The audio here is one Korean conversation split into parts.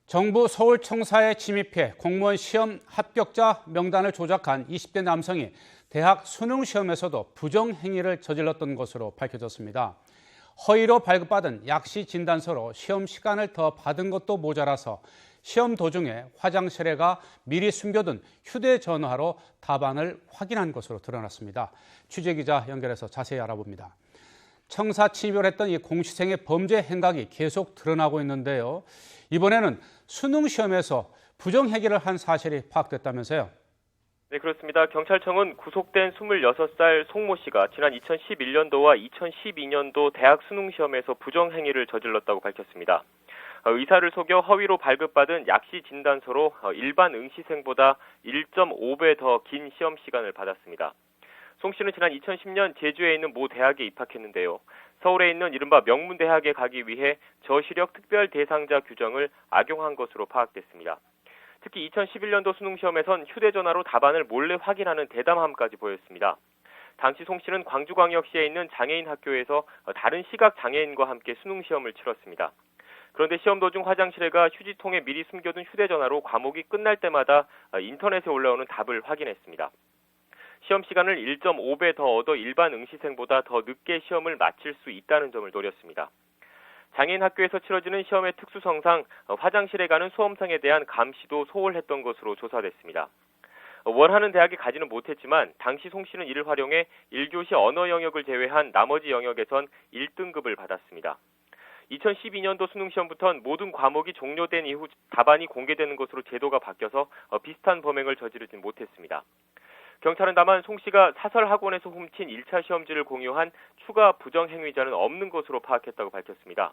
정부 서울청사에 침입해 공무원 시험 합격자 명단을 조작한 20대 남성이 대학 수능 시험에서도 부정행위를 저질렀던 것으로 밝혀졌습니다. 허위로 발급받은 약시 진단서로 시험 시간을 더 받은 것도 모자라서 시험 도중에 화장실에 가 미리 숨겨둔 휴대전화로 답안을 확인한 것으로 드러났습니다. 취재기자 연결해서 자세히 알아봅니다. 청사 침입을 했던 이 공시생의 범죄 행각이 계속 드러나고 있는데요. 이번에는 수능 시험에서 부정행위를 한 사실이 파악됐다면서요? 네, 그렇습니다. 경찰청은 구속된 26살 송모 씨가 지난 2011년도와 2012년도 대학 수능 시험에서 부정행위를 저질렀다고 밝혔습니다. 의사를 속여 허위로 발급받은 약시 진단서로 일반 응시생보다 1.5배 더 긴 시험 시간을 받았습니다. 송 씨는 지난 2010년 제주에 있는 모 대학에 입학했는데요. 서울에 있는 이른바 명문대학에 가기 위해 저시력 특별 대상자 규정을 악용한 것으로 파악됐습니다. 특히 2011년도 수능시험에선 휴대전화로 답안을 몰래 확인하는 대담함까지 보였습니다. 당시 송 씨는 광주광역시에 있는 장애인 학교에서 다른 시각장애인과 함께 수능시험을 치렀습니다. 그런데 시험 도중 화장실에 가 휴지통에 미리 숨겨둔 휴대전화로 과목이 끝날 때마다 인터넷에 올라오는 답을 확인했습니다. 시험 시간을 1.5배 더 얻어 일반 응시생보다 더 늦게 시험을 마칠 수 있다는 점을 노렸습니다. 장애인 학교에서 치러지는 시험의 특수성상 화장실에 가는 수험생에 대한 감시도 소홀했던 것으로 조사됐습니다. 원하는 대학에 가지는 못했지만 당시 송 씨는 이를 활용해 1교시 언어 영역을 제외한 나머지 영역에선 1등급을 받았습니다. 2012년도 수능시험부터는 모든 과목이 종료된 이후 답안이 공개되는 것으로 제도가 바뀌어서 비슷한 범행을 저지르진 못했습니다. 경찰은 다만 송 씨가 사설학원에서 훔친 1차 시험지를 공유한 추가 부정행위자는 없는 것으로 파악했다고 밝혔습니다.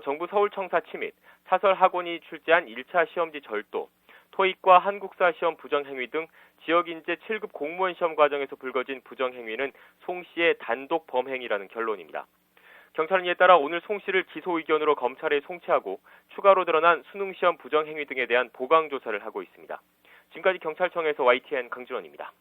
정부 서울청사 침입, 사설학원이 출제한 1차 시험지 절도, 토익과 한국사 시험 부정행위 등 지역인재 7급 공무원 시험 과정에서 불거진 부정행위는 송 씨의 단독 범행이라는 결론입니다. 경찰은 이에 따라 오늘 송 씨를 기소 의견으로 검찰에 송치하고 추가로 드러난 수능시험 부정행위 등에 대한 보강 조사를 하고 있습니다. 지금까지 경찰청에서 YTN 강준원입니다.